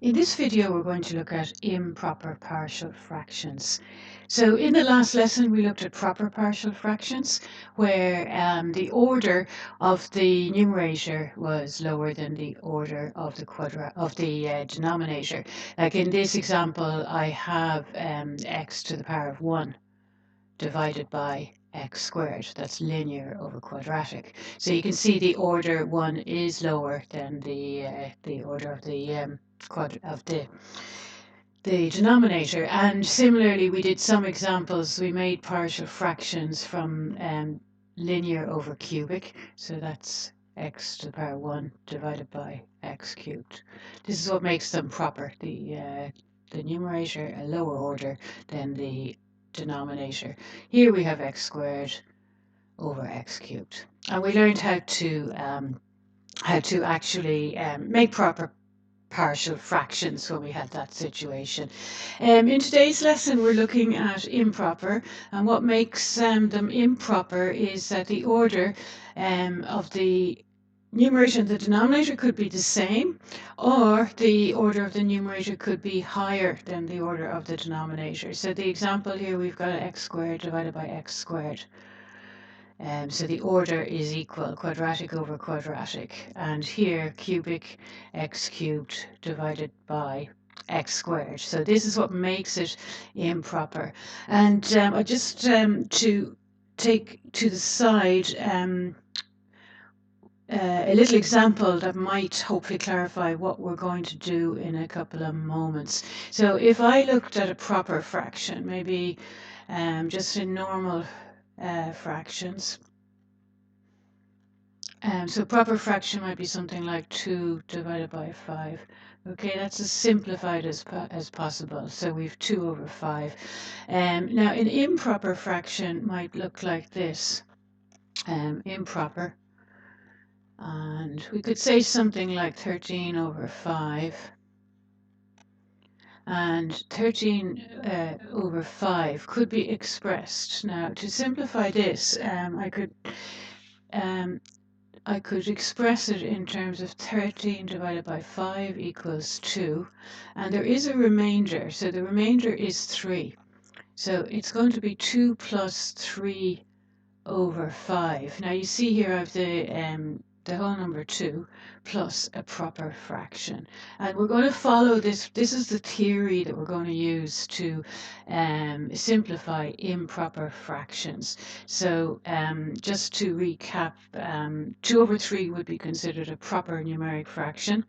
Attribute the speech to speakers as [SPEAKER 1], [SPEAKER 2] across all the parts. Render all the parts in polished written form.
[SPEAKER 1] In this video, we're going to look at improper partial fractions. So in the last lesson, we looked at proper partial fractions, where the order of the numerator was lower than the order of the denominator. Like in this example, I have x to the power of 1 divided by x squared. That's linear over quadratic. So you can see the order 1 is lower than the order of the denominator. And similarly, we did some examples. We made partial fractions from linear over cubic. So that's x to the power 1 divided by x cubed. This is what makes them proper. The numerator a lower order than the denominator. Here we have x squared over x cubed. And we learned how to actually make proper partial fractions when we had that situation. In today's lesson, we're looking at improper, and what makes them improper is that the order of the numerator and the denominator could be the same, or the order of the numerator could be higher than the order of the denominator. So the example here, we've got x squared divided by x squared. So the order is equal, quadratic over quadratic. And here, cubic x cubed divided by x squared. So this is what makes it improper. And I just to take to the side a little example that might hopefully clarify what we're going to do in a couple of moments. So if I looked at a proper fraction, maybe just in normal fractions. So proper fraction might be something like 2 divided by 5. Okay, that's as simplified as possible. So we've 2 over 5. Now an improper fraction might look like this. Improper. And we could say something like 13 over 5. And 13 over 5 could be expressed. Now, to simplify this, I could express it in terms of 13 divided by 5 equals 2. And there is a remainder. So the remainder is 3. So it's going to be 2 plus 3 over 5. Now you see here I have the whole number 2 plus a proper fraction. And we're going to follow this. This is the theory that we're going to use to simplify improper fractions. So just to recap, 2 over 3 would be considered a proper numeric fraction.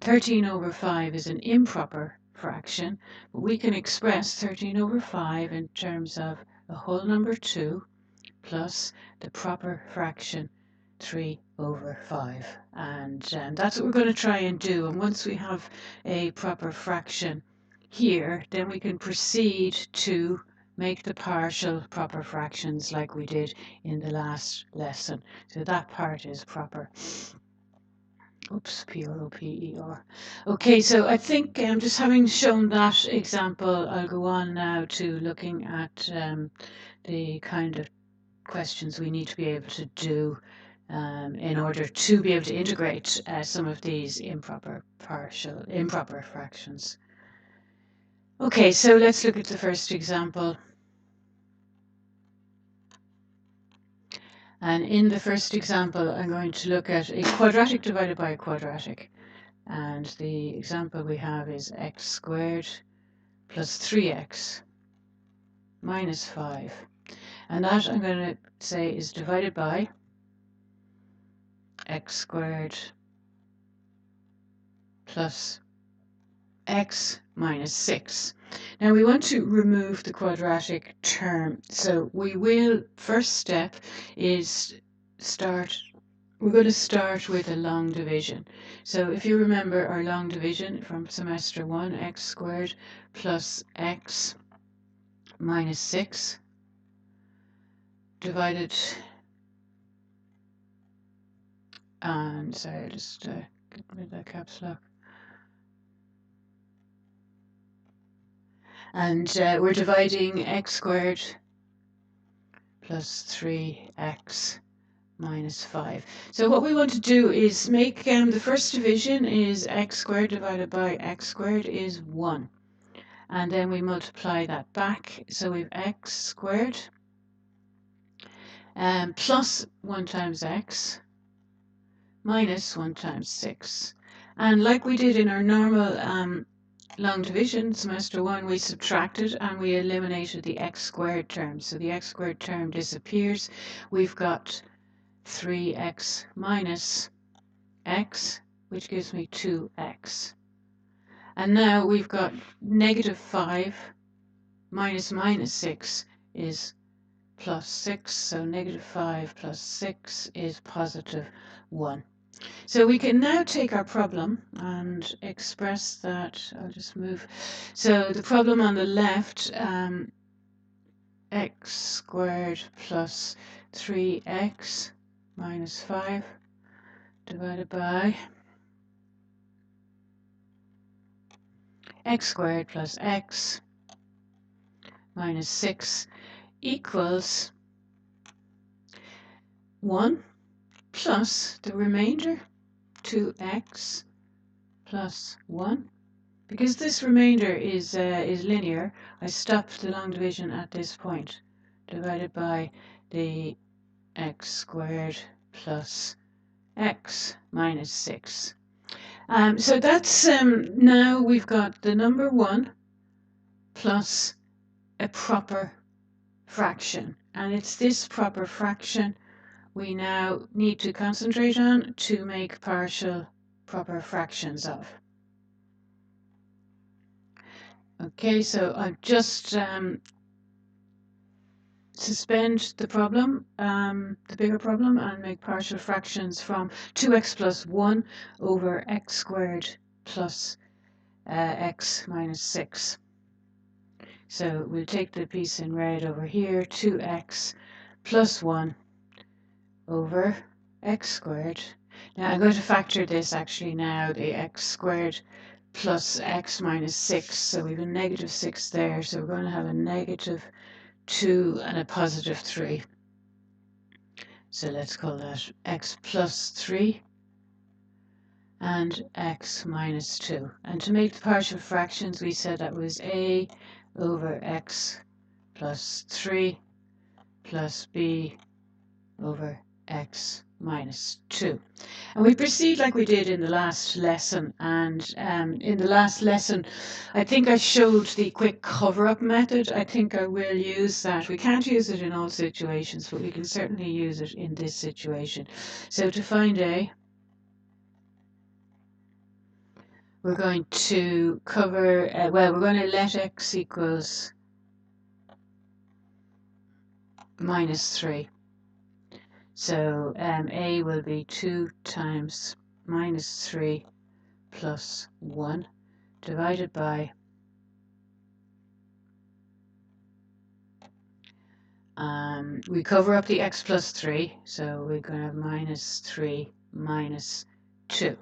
[SPEAKER 1] 13 over 5 is an improper fraction. But we can express 13 over 5 in terms of the whole number 2 plus the proper fraction 3 over 5. And that's what we're going to try and do. And once we have a proper fraction here, then we can proceed to make the partial proper fractions like we did in the last lesson. So that part is proper. Oops, P-R-O-P-E-R. Okay, so I think just having shown that example, I'll go on now to looking at the kind of questions we need to be able to do in order to be able to integrate some of these improper fractions. Okay, so let's look at the first example. And in the first example, I'm going to look at a quadratic divided by a quadratic. And the example we have is x squared plus 3x minus 5. And that I'm going to say is divided by x squared plus x minus 6. Now we want to remove the quadratic term. So we will, first step is we're going to start with a long division. So if you remember our long division from semester 1, x squared plus x minus 6 divided, and sorry, just get rid of that caps lock. And we're dividing x squared plus 3x minus 5. So what we want to do is make the first division is x squared divided by x squared is 1. And then we multiply that back. So we have x squared plus 1 times x minus 1 times 6. And like we did in our normal long division, semester 1, we subtracted and we eliminated the x squared term. So the x squared term disappears. We've got 3x minus x, which gives me 2x. And now we've got negative 5 minus 6 is plus 6. So negative 5 plus 6 is positive 1. So we can now take our problem and express that. I'll just move. So the problem on the left, x squared plus 3x minus 5 divided by x squared plus x minus 6 equals 1 plus the remainder 2x plus 1. Because this remainder is linear, I stop the long division at this point, divided by the x squared plus x minus 6. So that's now we've got the number 1 plus a proper fraction. And it's this proper fraction we now need to concentrate on to make partial proper fractions of. Okay, so I'll just suspend the problem, the bigger problem, and make partial fractions from 2x plus 1 over x squared plus x minus 6. So we'll take the piece in red over here, 2x plus 1 over x squared. Now I'm going to factor this actually now, the x squared plus x minus 6. So we have a negative 6 there, so we're going to have a negative 2 and a positive 3. So let's call that x plus 3 and x minus 2. And to make the partial fractions, we said that was a over x plus 3 plus b over x minus 2. And we proceed like we did in the last lesson. And in the last lesson, I think I showed the quick cover-up method. I think I will use that. We can't use it in all situations, but we can certainly use it in this situation. So to find a, we're going to cover, we're going to let x equals minus 3. So a will be 2 times minus 3 plus 1 divided by we cover up the x plus 3, so we're going to have minus 3 minus 2.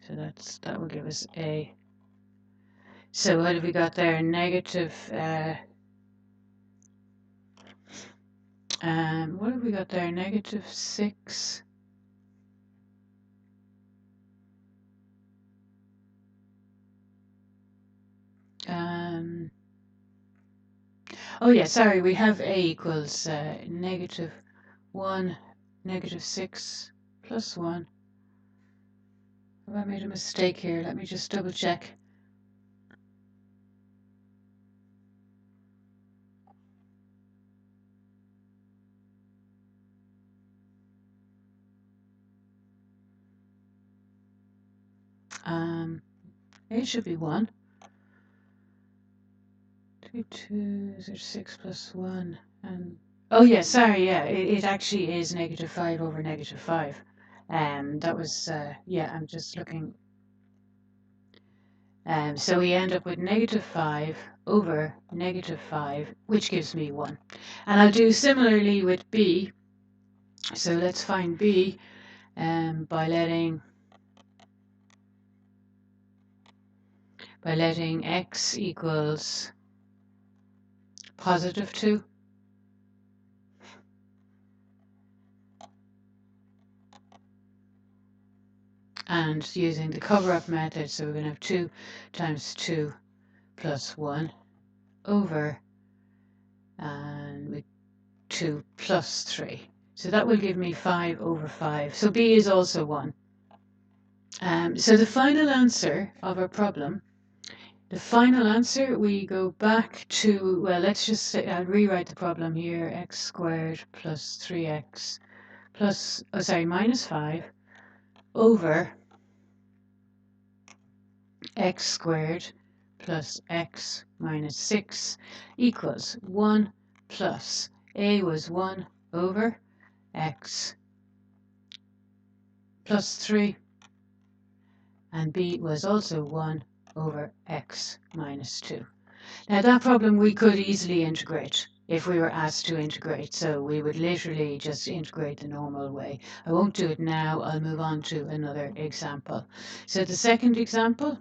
[SPEAKER 1] So that will give us a. So what have we got there? Negative. What have we got there? Negative 6. Oh yeah, sorry, we have a equals negative 1, negative 6 plus 1. Have I made a mistake here? Let me just double check. It should be 1. 2 is 6 plus 1. And oh yeah, sorry, yeah, it actually is negative 5 over negative 5. That was, yeah, I'm just looking. So we end up with negative 5 over negative 5, which gives me 1. And I'll do similarly with b. So let's find b by letting x equals positive 2. and using the cover-up method, so we're going to have 2 times 2 plus 1 over and 2 plus 3. So that will give me 5 over 5. So B is also 1. So the final answer of our problem, we go back to, well, let's just say, I'll rewrite the problem here, x squared plus 3x plus, minus 5 over x squared plus x minus 6 equals 1 plus a was 1 over x plus 3 and b was also 1 over x minus 2. Now that problem we could easily integrate if we were asked to integrate, so we would literally just integrate the normal way. I won't do it now, I'll move on to another example. So the second example,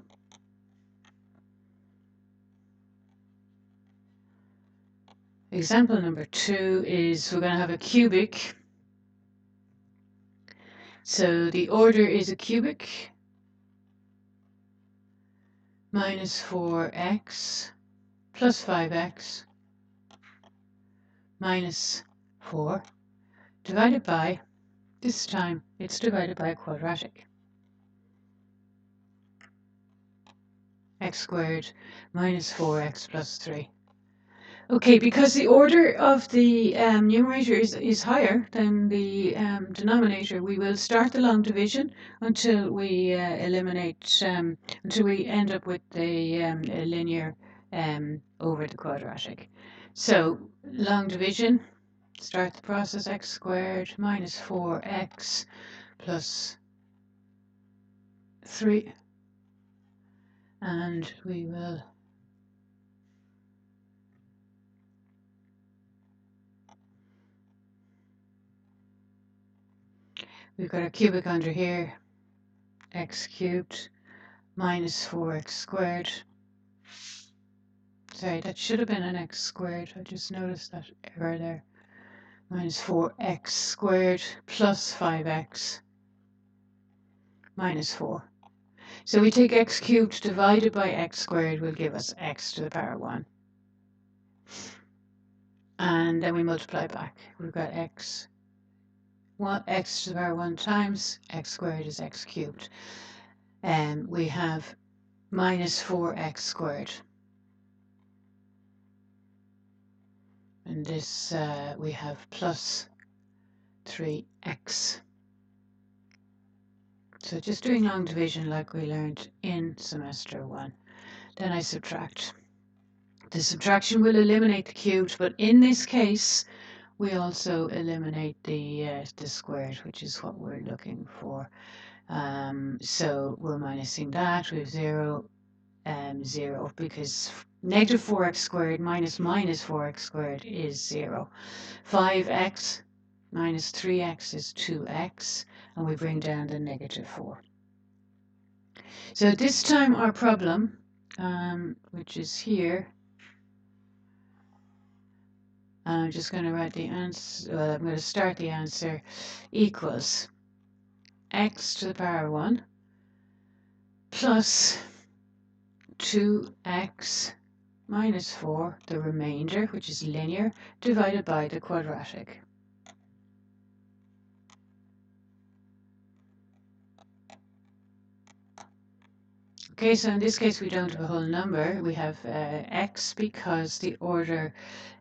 [SPEAKER 1] example number 2 is we're going to have a cubic. So the order is a cubic minus 4x plus 5x minus 4 divided by, this time it's divided by a quadratic. X squared minus 4x plus 3. Okay, because the order of the numerator is higher than the denominator, we will start the long division until we until we end up with a linear over the quadratic. So long division, start the process, x squared minus 4x plus 3, and we will we've got a cubic under here, x cubed minus 4x squared. Sorry, that should have been an x squared. I just noticed that error there. Minus 4x squared plus 5x minus 4. So we take x cubed divided by x squared will give us x to the power 1. And then we multiply back. We've got x to the power 1 times x squared is x cubed. And we have minus 4x squared. And this we have plus 3x. So just doing long division like we learned in semester 1. Then I subtract. The subtraction will eliminate the cubed, but in this case we also eliminate the squared, which is what we're looking for. So we're minusing that. We have 0, 0, because negative 4x squared minus 4x squared is 0. 5x minus 3x is 2x, and we bring down the negative 4. So this time our problem, which is here, I'm just going to write the answer, well, I'm going to start the answer, equals x to the power 1 plus 2x minus 4, the remainder, which is linear, divided by the quadratic. Okay, so in this case we don't have a whole number. We have x because the order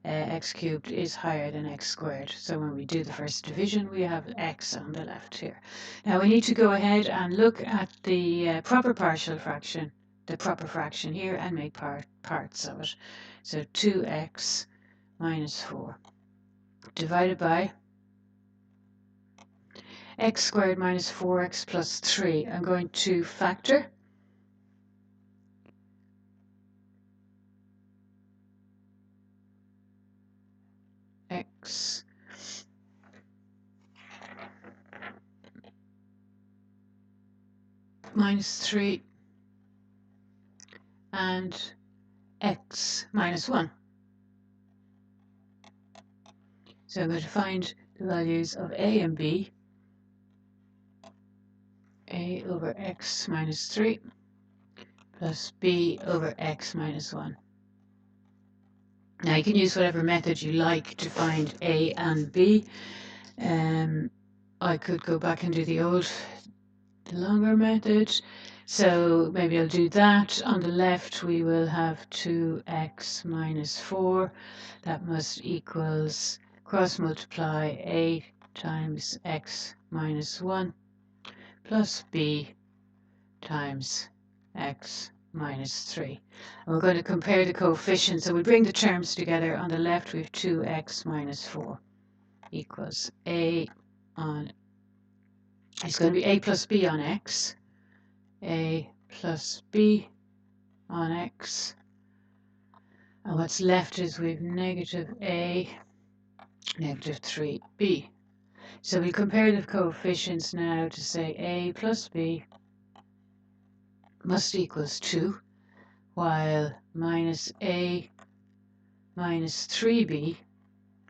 [SPEAKER 1] x cubed is higher than x squared. So when we do the first division, we have x on the left here. Now we need to go ahead and look at the proper partial fraction, the proper fraction here, and make parts of it. So 2x minus 4 divided by x squared minus 4x plus 3. I'm going to factor x minus 3 and x minus 1. So I'm going to find the values of a and b. a over x minus 3 plus b over x minus 1. Now you can use whatever method you like to find a and b. I could go back and do the longer method. So maybe I'll do that. On the left we will have 2x minus 4. That must equals cross multiply a times x minus 1 plus b times x minus 3. And we're going to compare the coefficients. So we bring the terms together. On the left we have 2x minus 4 equals a on, it's going to be a plus b on x, a plus b on x, and what's left is we've negative a, negative 3b. So we compare the coefficients now to say a plus b must equals 2, while minus a minus 3b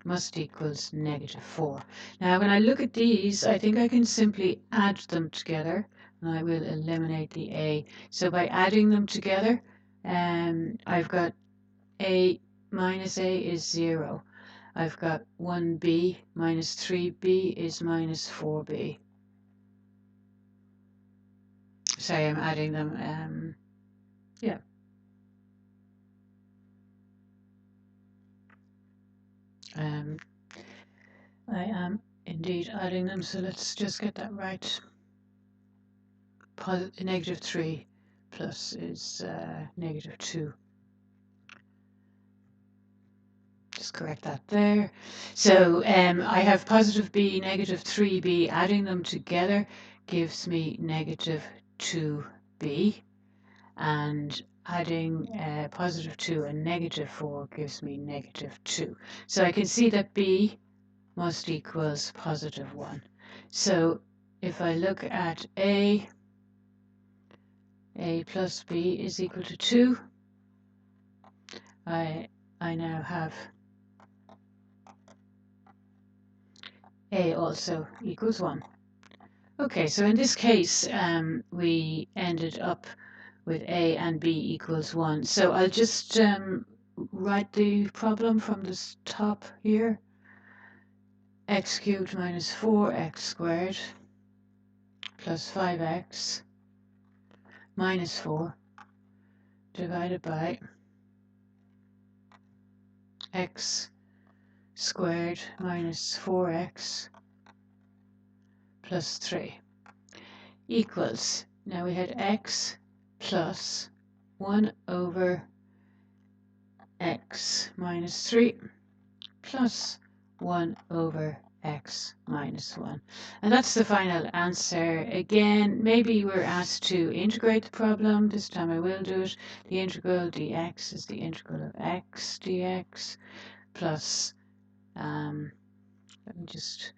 [SPEAKER 1] must equals negative 4. Now when I look at these, I think I can simply add them together, and I will eliminate the a. So by adding them together, I've got a minus a is 0. I've got 1b minus 3b is minus 4b. Sorry, I'm adding them. Yeah. I am indeed adding them, so let's just get that right. Negative 3 plus is negative 2. Just correct that there. So I have positive b, negative 3b. Adding them together gives me negative 2b. And adding positive 2 and negative 4 gives me negative 2. So I can see that b must equals positive 1. So if I look at a plus b is equal to 2, I now have a also equals 1. Okay, so in this case, we ended up with a and b equals 1. So I'll just write the problem from this top here. X cubed minus 4x squared plus 5x minus 4 divided by x squared minus 4x plus 3 equals, now we had x plus 1 over x minus 3 plus 1 over x minus 1. And that's the final answer. Again, maybe we're asked to integrate the problem. This time I will do it. The integral dx is the integral of x dx plus, let me just,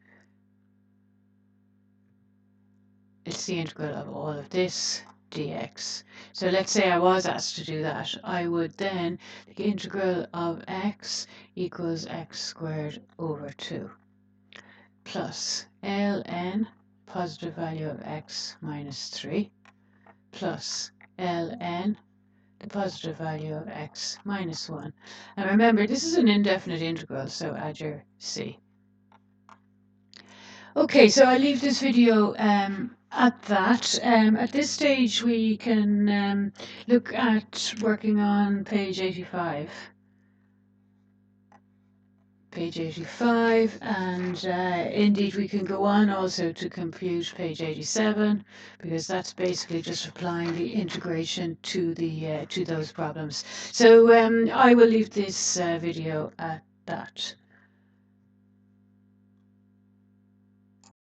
[SPEAKER 1] it's the integral of all of this dx. So let's say I was asked to do that. I would then, the integral of x equals x squared over 2 plus ln, positive value of x minus 3, plus ln, the positive value of x minus 1. And remember, this is an indefinite integral, so add your c. Okay, so I leave this video at that. At this stage, we can look at working on page 85. Page 85, and indeed we can go on also to compute page 87, because that's basically just applying the integration to the to those problems. So I will leave this video at that.